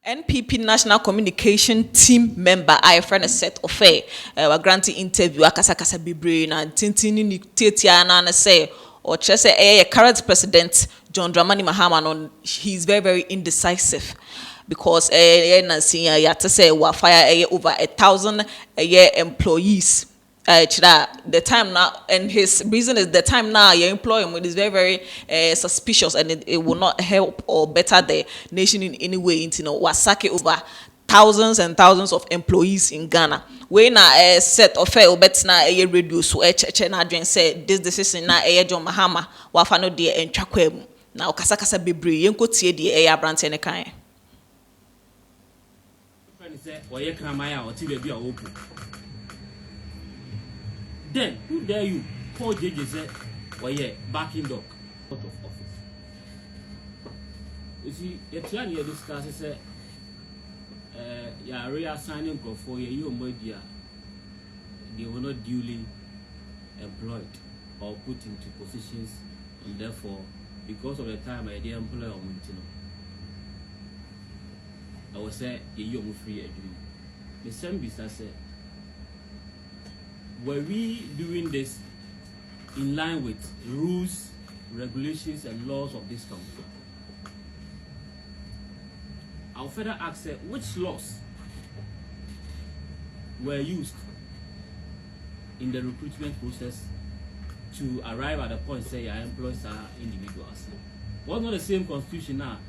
NPP National Communication Team member, I friend Seth Offei, wa granting interview akasa bibre na tintini ni tetia na say or say current president John Dramani Mahama no, he's very indecisive because na senior ya to say wa fire over 1,000 employees. The time now, and his reason is the time now you employ him is very suspicious, and it will not help or better the nation in any way. You know, wasake over thousands and thousands of employees in Ghana. When a Seth Offei bet na radio so na adwen say this decision na John Mahama wafa no de entwakwam na okasa bebre yenko tie de abrante ne kan. Friend say oye kramaya o ti bebi a opu. Then, who dare you call J.J. say, well, yeah, backing dog out of office? You see, the plan you discuss is you are reassigning for you, media, they were not duly employed or put into positions, and therefore, because of the time I did employ on I was say, you free agreement. The same business said, were we doing this in line with rules, regulations, and laws of this country? I'll further ask which laws were used in the recruitment process to arrive at the point say your employees are individuals. What's not the same constitution now?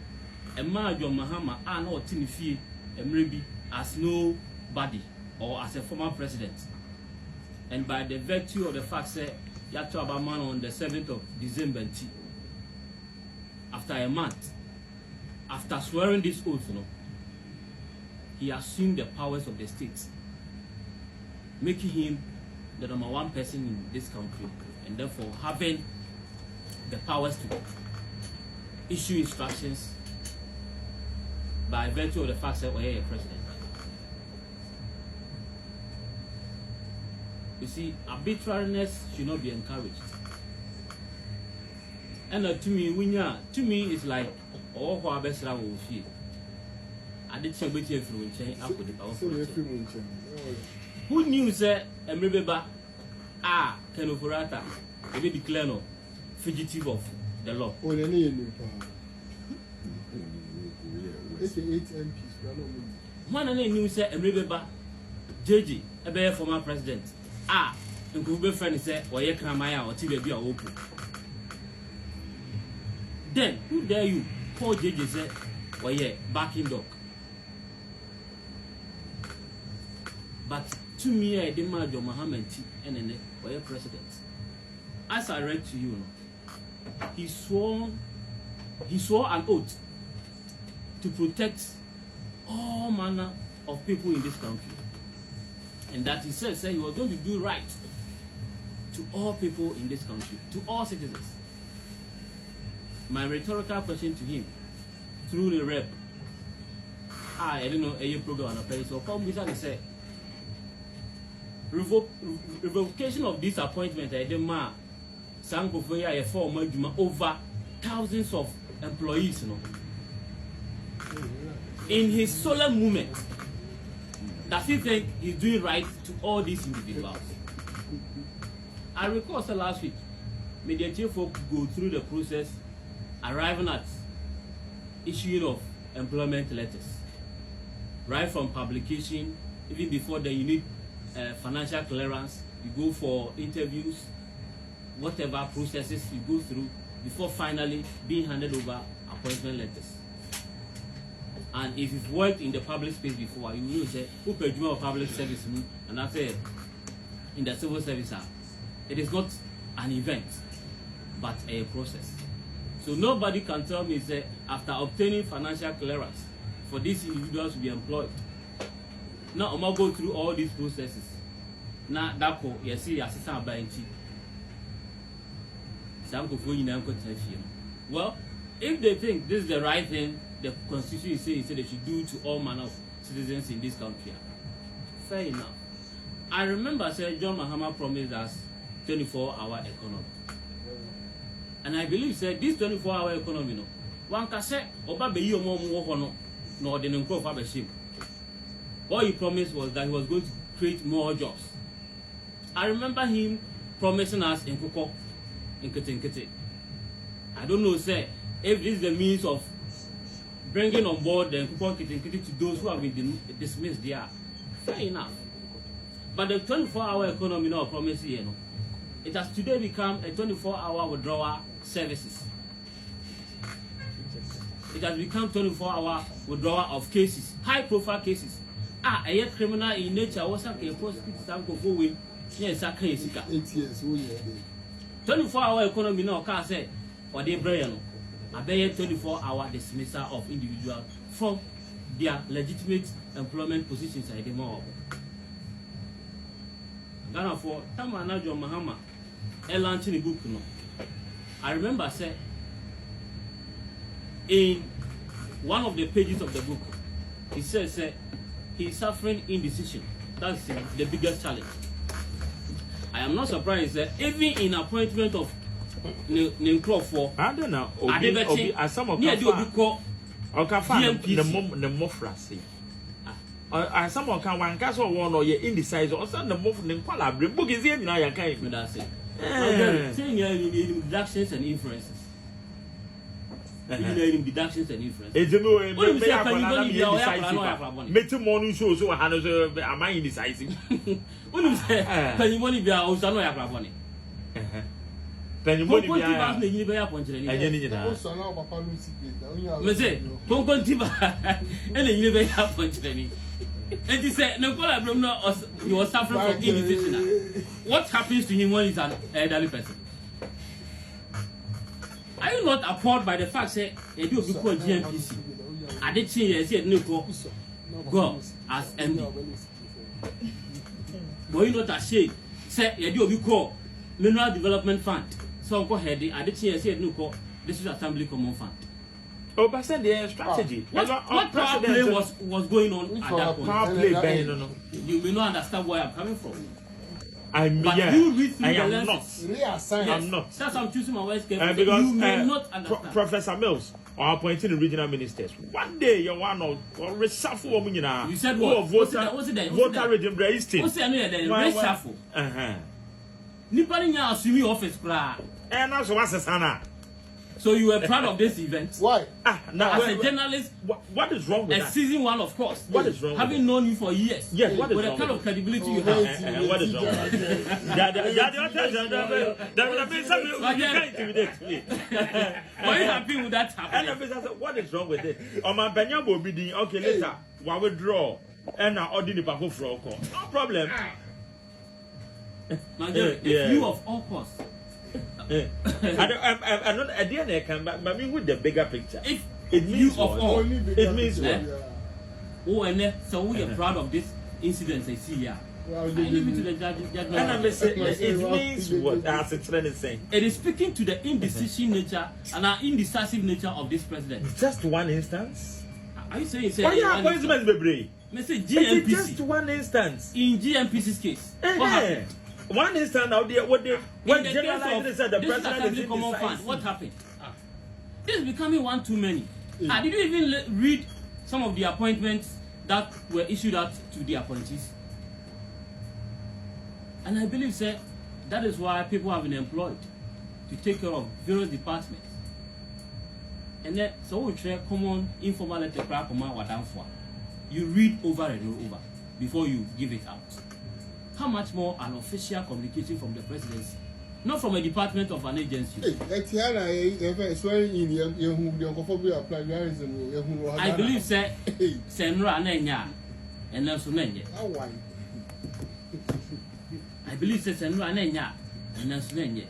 A man John Mahama are not Tinifi maybe as nobody or as a former president. And by the virtue of the fact that you have to have a man on the 7th of December, after a month, after swearing this oath, he assumed the powers of the state, making him the #1 person in this country, and therefore having the powers to issue instructions by virtue of the fact that we're a president. You see, arbitrariness should not be encouraged. And to me, it's like all who are best around will feel. I did say with you from after the power. Who knew that a member can operata be declared no fugitive of the law? One and knew that a member J.J. a former president. And could be friend say, or ye kramaya or Tibebi or open. Then, who dare you call J.J. say, or ye backing dog? But to me, I demand your Muhammad and or your president. As I read to you, he swore an oath to protect all manner of people in this country. And that he said he was going to do right to all people in this country, to all citizens. My rhetorical question to him, through the rep, I don't know a program on a place, so come beside and say, revocation of this appointment, I demand Sanko for a former over thousands of employees, in his solemn movement. Does he think he's doing right to all these individuals? I recall last week, media chief folk go through the process, arriving at issuing of employment letters. Right from publication, even before then you need financial clearance, you go for interviews, whatever processes you go through, before finally being handed over appointment letters. And if you've worked in the public space before, you will say, who paid you public service? And that's it. In the civil service, it is not an event, but a process. So nobody can tell me, say, after obtaining financial clearance for these individuals to be employed, now I'm going to go through all these processes. Now, that's what you see, assistant by well, if they think this is the right thing, the constitution is saying they should do to all manner of citizens in this country. Fair enough. I remember John Mahama promised us 24-hour economy. And I believe this 24-hour economy, one can say, Oba be you more nor the Nkro Fabershim. What he promised was that he was going to create more jobs. I remember him promising us in Koko, in Kete. I don't know, sir, if this is the means of bringing on board the Koko Kete to those who have been dismissed there. Fair enough. But the 24-hour economy now promised here, it has today become a 24-hour withdrawal services. It has become 24-hour withdrawal of cases, high-profile cases. A criminal in nature was a prosecuted some way. Yes, a crazy. 8 years, 24-hour economy now can't say, or they bring a 24-hour dismissal of individuals from their legitimate employment positions at the mob. Ghana for time manager Mahama launching the book. I remember say in one of the pages of the book, he says he's suffering indecision. That's the biggest challenge. I am not surprised that even in appointment of Nkro for I don't know. Some of someone can one cast or one or you're indecisive or some the move in Qualabri book is here now. You can't that's it. Saying deductions and inferences. Deductions and inferences. It's a make morning shows so am I indecisive? When you say, can you money be out? I know you're probably. Then you money be out. You be up on the also now, Papa Lucy. Me say, don't continue. And then you be up on the and he said, no, he was suffering from indecision. What happens to him when he's an elderly person? Are you not appalled by the fact that they do call GMPC? I did say, said no go as MD. But you not ashamed? Say, you do call Mineral Development Fund. So go ahead, I did say, said no call. This is Assembly Common Fund. Oh, but said the strategy. What power play was going on at that point? Power play, You may not understand where I'm coming from. But you read through I the am lenses. not. Yes, I'm not. That's why I'm choosing my words carefully. Because you may not understand. Professor Mills are appointing the regional ministers. One day you're one of reshuffle woman. You said what? Voter region Braistin. What's the name? Reshuffle. Nipani nya assuming office cry. And also what's the sana? So you were proud of this event? Why? Now, as a journalist, what is wrong with that? Season one, of course. What is wrong? Having known you for years. Yes. What is with wrong? The kind of credibility you have. have. What is wrong? You can't intimidate me. Why are you happy with that happening? What is wrong with it? My Benya will be the okay later. We withdraw and now ordinary people for no problem. If you of all costs. I'm not a DNA can, but I mean with the bigger picture. If it means you of all, it means what? Oh, and so we are proud of this incident. I see here. I leave it to the judge. And I'm saying it means what? As it's trying to say. It is speaking to the indecisive nature and our indecisive nature of this president. Just one instance. Are you saying? Oh yeah, appointment baby. Message GMPC. Just one instance. In GMPC's case. What happened? One instance out there, when generalized said the president is common fund, what happened? This is becoming one too many. Did you even read some of the appointments that were issued out to the appointees? And I believe, sir, that is why people have been employed to take care of various departments. And then, so we try common informal letter you read over and over before you give it out. How much more an official communication from the presidency, not from a department of an agency? I believe, sir, Senra Nenya and Nelson Nenya. I believe, sir, Senra Nenya and Nelson Nenya.